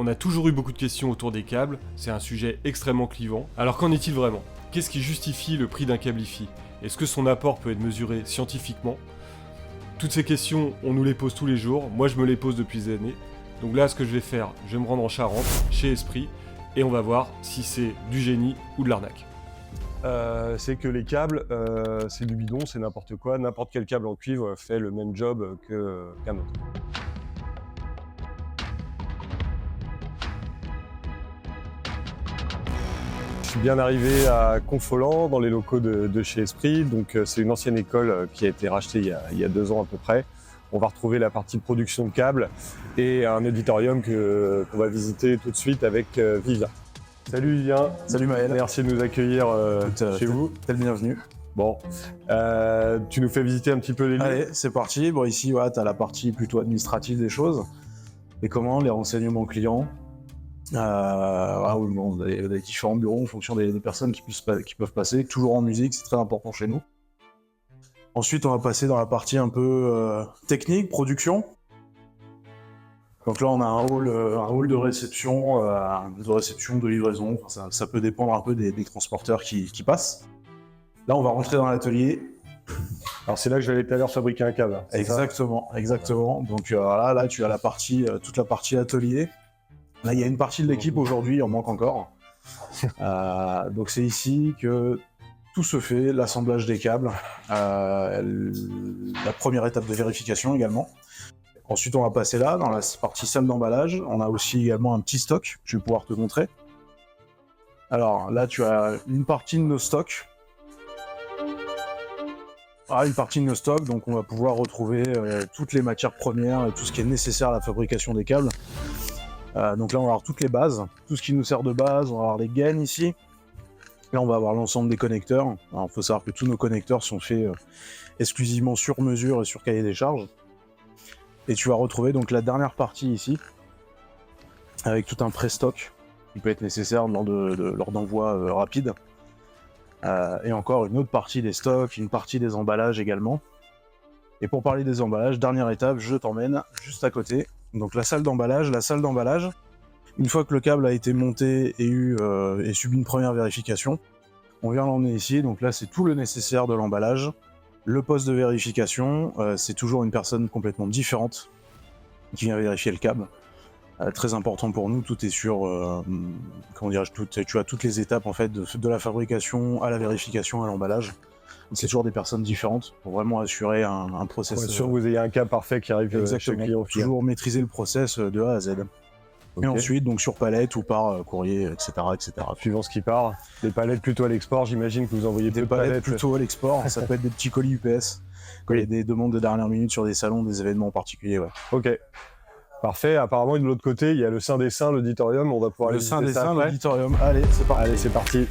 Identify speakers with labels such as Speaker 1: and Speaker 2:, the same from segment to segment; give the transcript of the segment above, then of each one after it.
Speaker 1: On a toujours eu beaucoup de questions autour des câbles, c'est un sujet extrêmement clivant. Alors qu'en est-il vraiment? Qu'est-ce qui justifie le prix d'un câble Hi-Fi? Est-ce que son apport peut être mesuré scientifiquement? Toutes ces questions, on nous les pose tous les jours, moi je me les pose depuis des années. Donc là, ce que je vais faire, je vais me rendre en Charente, chez Esprit, et on va voir si c'est du génie ou de l'arnaque.
Speaker 2: C'est que les câbles, c'est du bidon, c'est n'importe quoi. N'importe quel câble en cuivre fait le même job qu'un autre. Je suis bien arrivé à Confolens, dans les locaux de chez Esprit. Donc c'est une ancienne école qui a été rachetée il y a 2 ans à peu près. On va retrouver la partie production de câbles et un auditorium qu'on va visiter tout de suite avec Vivien. Salut Vivien.
Speaker 3: Salut Maël.
Speaker 2: Merci de nous accueillir chez vous.
Speaker 3: T'es le bienvenu.
Speaker 2: Bon, tu nous fais visiter un petit peu les lieux.
Speaker 3: Allez, c'est parti. Bon, ici, voilà, t'as la partie plutôt administrative des choses. Les commandes, les renseignements clients. Bon, on a des différents bureaux en fonction des personnes qui peuvent passer. Toujours en musique, c'est très important chez nous. Ensuite, on va passer dans la partie un peu technique, production. Donc là, on a un hall de réception, de livraison. Enfin, ça peut dépendre un peu des transporteurs qui passent. Là, on va rentrer dans l'atelier.
Speaker 2: Alors c'est là que j'allais tout à l'heure fabriquer un câble.
Speaker 3: Exactement. Donc là, tu as toute la partie atelier. Là, il y a une partie de l'équipe aujourd'hui, il en manque encore. Donc c'est ici que tout se fait, l'assemblage des câbles, la première étape de vérification également. Ensuite, on va passer là, dans la partie salle d'emballage. On a aussi également un petit stock, je vais pouvoir te montrer. Alors là, tu as une partie de nos stocks. Une partie de nos stocks, donc on va pouvoir retrouver toutes les matières premières et tout ce qui est nécessaire à la fabrication des câbles. Donc là, on va avoir toutes les bases, tout ce qui nous sert de base. On va avoir les gaines ici. Là, on va avoir l'ensemble des connecteurs. Alors, il faut savoir que tous nos connecteurs sont faits exclusivement sur mesure et sur cahier des charges. Et tu vas retrouver donc la dernière partie ici, avec tout un pré-stock qui peut être nécessaire lors d'envoi rapide. Et encore une autre partie des stocks, une partie des emballages également. Et pour parler des emballages, dernière étape, je t'emmène juste à côté. Donc la salle d'emballage, une fois que le câble a été monté et subi une première vérification, on vient l'emmener ici. Donc là, c'est tout le nécessaire de l'emballage. Le poste de vérification, c'est toujours une personne complètement différente qui vient vérifier le câble. Très important pour nous, tout est sur, tu as toutes les étapes en fait de la fabrication à la vérification à l'emballage. C'est toujours des personnes différentes pour vraiment assurer un process.
Speaker 2: Pour être sûr que vous ayez un câble parfait qui arrive chez le client.
Speaker 3: Toujours maîtriser le process de A à Z. Okay. Et ensuite, donc sur palette ou par courrier, etc., etc.
Speaker 2: Suivant ce qui part. Des palettes plutôt à l'export, j'imagine que vous envoyez
Speaker 3: des palettes plutôt à l'export. Ça peut être des petits colis UPS. Quand il y a des demandes de dernière minute sur des salons, des événements particuliers. Ouais.
Speaker 2: Ok. Parfait. Apparemment, de l'autre côté, il y a le Saint des Saints, l'auditorium. On va pouvoir aller visiter ça après.
Speaker 3: L'auditorium. Allez, c'est parti.
Speaker 2: Allez, c'est parti.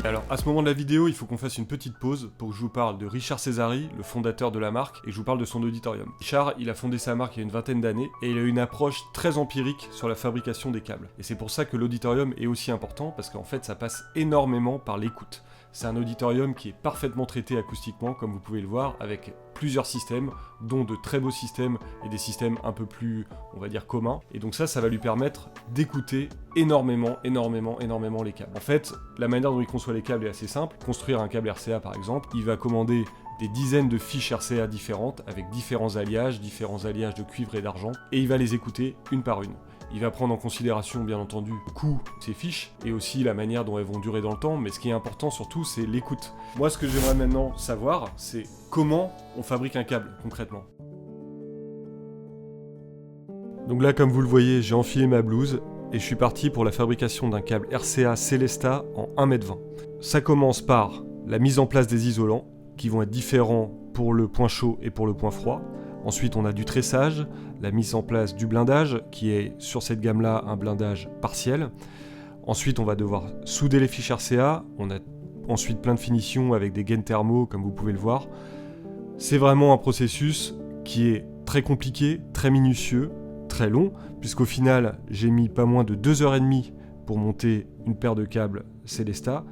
Speaker 1: Alors à ce moment de la vidéo, il faut qu'on fasse une petite pause pour que je vous parle de Richard Césari, le fondateur de la marque, et que je vous parle de son auditorium. Richard, il a fondé sa marque il y a une vingtaine d'années, et il a une approche très empirique sur la fabrication des câbles. Et c'est pour ça que l'auditorium est aussi important, parce qu'en fait ça passe énormément par l'écoute. C'est un auditorium qui est parfaitement traité acoustiquement, comme vous pouvez le voir, avec plusieurs systèmes, dont de très beaux systèmes et des systèmes un peu plus, on va dire, communs. Et donc ça va lui permettre d'écouter énormément les câbles. En fait, la manière dont il conçoit les câbles est assez simple. Construire un câble RCA par exemple, il va commander des dizaines de fiches RCA différentes, avec différents alliages de cuivre et d'argent, et il va les écouter une par une. Il va prendre en considération, bien entendu, le coût de ces fiches, et aussi la manière dont elles vont durer dans le temps, mais ce qui est important surtout, c'est l'écoute. Moi, ce que j'aimerais maintenant savoir, c'est comment on fabrique un câble, concrètement. Donc là, comme vous le voyez, j'ai enfilé ma blouse, et je suis parti pour la fabrication d'un câble RCA Celesta en 1,20 m. Ça commence par la mise en place des isolants, qui vont être différents pour le point chaud et pour le point froid. Ensuite, on a du tressage, la mise en place du blindage, qui est sur cette gamme-là un blindage partiel. Ensuite, on va devoir souder les fiches RCA. On a ensuite plein de finitions avec des gaines thermaux, comme vous pouvez le voir. C'est vraiment un processus qui est très compliqué, très minutieux, très long, puisqu'au final, j'ai mis pas moins de 2h30 pour monter une paire de câbles Célesta.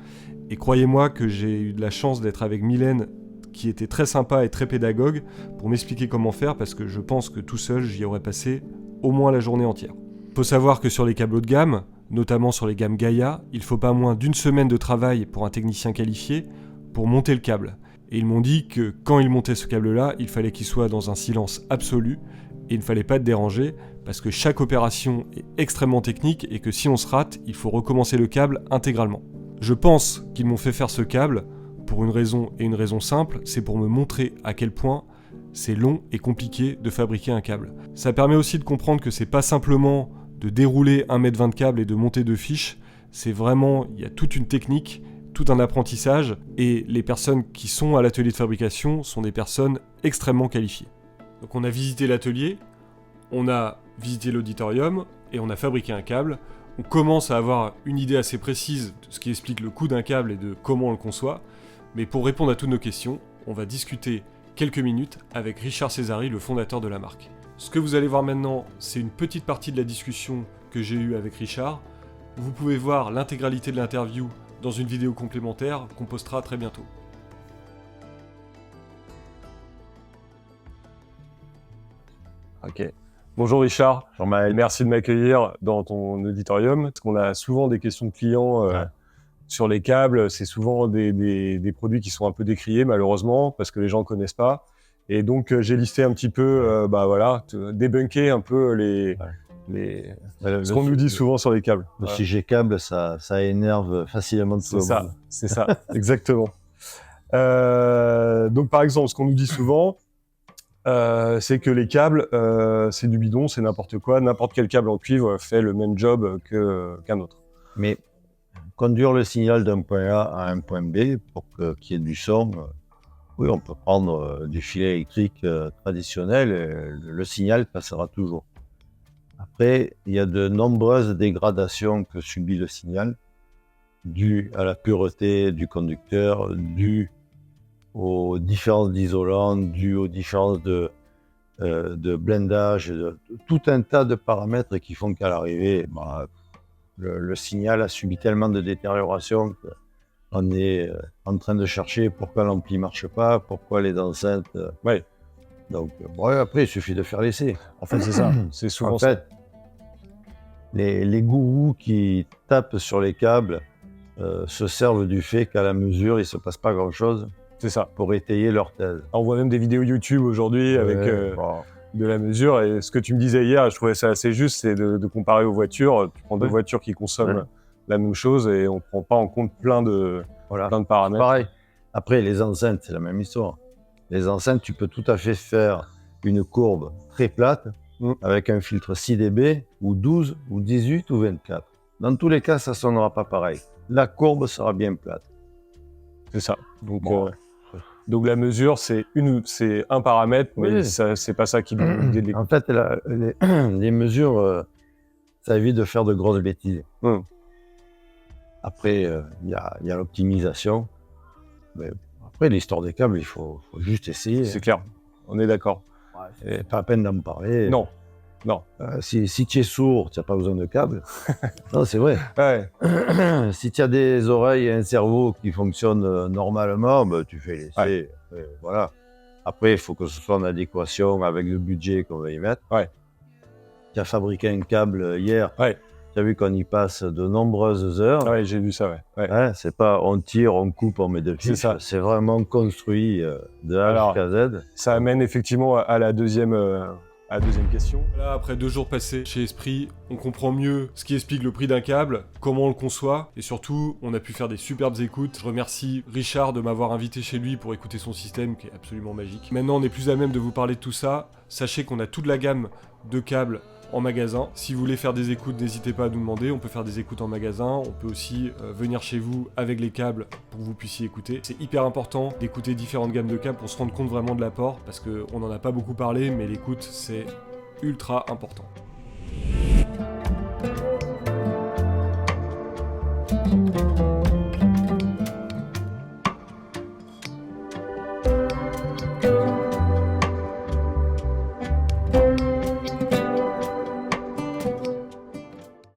Speaker 1: Et croyez-moi que j'ai eu de la chance d'être avec Mylène, qui était très sympa et très pédagogue, pour m'expliquer comment faire, parce que je pense que tout seul, j'y aurais passé au moins la journée entière. Faut savoir que sur les câbles haut de gamme, notamment sur les gammes Gaia, il faut pas moins d'1 semaine de travail pour un technicien qualifié pour monter le câble. Et ils m'ont dit que quand ils montaient ce câble-là, il fallait qu'il soit dans un silence absolu et il ne fallait pas être dérangé parce que chaque opération est extrêmement technique et que si on se rate, il faut recommencer le câble intégralement. Je pense qu'ils m'ont fait faire ce câble pour une raison et une raison simple, c'est pour me montrer à quel point c'est long et compliqué de fabriquer un câble. Ça permet aussi de comprendre que c'est pas simplement de dérouler 1,20 m de câble et de monter 2 fiches, c'est vraiment, il y a toute une technique, tout un apprentissage, et les personnes qui sont à l'atelier de fabrication sont des personnes extrêmement qualifiées. Donc on a visité l'atelier, on a visité l'auditorium, et on a fabriqué un câble. On commence à avoir une idée assez précise de ce qui explique le coût d'un câble et de comment on le conçoit, mais pour répondre à toutes nos questions, on va discuter quelques minutes avec Richard Césari, le fondateur de la marque. Ce que vous allez voir maintenant, c'est une petite partie de la discussion que j'ai eue avec Richard. Vous pouvez voir l'intégralité de l'interview dans une vidéo complémentaire qu'on postera très bientôt.
Speaker 2: Ok. Bonjour Richard,
Speaker 4: Jean-Maël.
Speaker 2: Merci de m'accueillir dans ton auditorium. Parce qu'on a souvent des questions de clients sur les câbles. C'est souvent des produits qui sont un peu décriés malheureusement parce que les gens ne connaissent pas. Et donc j'ai listé un petit peu, débunker un peu ce qu'on nous dit souvent sur les câbles.
Speaker 4: Le sujet câble, ça énerve facilement tout le monde.
Speaker 2: C'est ça, exactement. Donc par exemple, ce qu'on nous dit souvent, c'est que les câbles, c'est du bidon, c'est n'importe quoi. N'importe quel câble en cuivre fait le même job qu'un autre.
Speaker 4: Mais conduire le signal d'un point A à un point B pour qu'il y ait du son, oui, on peut prendre du filet électrique traditionnel et le signal passera toujours. Après, il y a de nombreuses dégradations que subit le signal, dues à la pureté du conducteur, dues aux différences d'isolants, dues aux différences de blindage, tout un tas de paramètres qui font qu'à l'arrivée, le signal a subi tellement de détérioration qu'on est en train de chercher pourquoi l'ampli ne marche pas, pourquoi les enceintes...
Speaker 2: Ouais.
Speaker 4: Donc, après, il suffit de faire l'essai.
Speaker 2: En fait, c'est ça. C'est souvent
Speaker 4: en fait, les gourous qui tapent sur les câbles se servent du fait qu'à la mesure, il ne se passe pas grand-chose.
Speaker 2: C'est ça.
Speaker 4: Pour étayer leur thèse.
Speaker 2: On voit même des vidéos YouTube aujourd'hui avec de la mesure. Et ce que tu me disais hier, je trouvais ça assez juste, c'est de comparer aux voitures. Tu prends deux voitures qui consomment la même chose et on ne prend pas en compte plein de paramètres.
Speaker 4: Pareil. Après, les enceintes, c'est la même histoire. Les enceintes, tu peux tout à fait faire une courbe très plate avec un filtre 6 dB ou 12 ou 18 ou 24. Dans tous les cas, ça ne sonnera pas pareil. La courbe sera bien plate.
Speaker 2: C'est ça. Donc la mesure, c'est un paramètre, mais c'est pas ça qui dit.
Speaker 4: En fait, les mesures, ça évite de faire de grosses bêtises. Après, il y a l'optimisation. Mais après, l'histoire des câbles, il faut juste essayer.
Speaker 2: C'est clair, on est d'accord.
Speaker 4: Et pas à peine d'en parler.
Speaker 2: Non.
Speaker 4: Si tu es sourd, tu n'as pas besoin de câbles. Non, c'est vrai.
Speaker 2: Ouais.
Speaker 4: Si tu as des oreilles et un cerveau qui fonctionnent normalement, tu fais l'essai. Voilà. Après, il faut que ce soit en adéquation avec le budget qu'on va y mettre.
Speaker 2: Ouais.
Speaker 4: Tu as fabriqué un câble hier.
Speaker 2: Ouais.
Speaker 4: Tu as vu qu'on y passe de nombreuses heures.
Speaker 2: Ouais, j'ai vu ça,
Speaker 4: C'est pas on tire, on coupe, on met deux fiches. C'est vraiment construit de A jusqu'à Z.
Speaker 2: Ça amène effectivement à la deuxième question. Là, après 2 jours passés chez Esprit, on comprend mieux ce qui explique le prix d'un câble, comment on le conçoit, et surtout, on a pu faire des superbes écoutes. Je remercie Richard de m'avoir invité chez lui pour écouter son système, qui est absolument magique. Maintenant, on est plus à même de vous parler de tout ça. Sachez qu'on a toute la gamme de câbles en magasin. Si vous voulez faire des écoutes, n'hésitez pas à nous demander, on peut faire des écoutes en magasin, on peut aussi venir chez vous avec les câbles pour que vous puissiez écouter. C'est hyper important d'écouter différentes gammes de câbles pour se rendre compte vraiment de l'apport, parce qu'on n'en a pas beaucoup parlé, mais l'écoute c'est ultra important.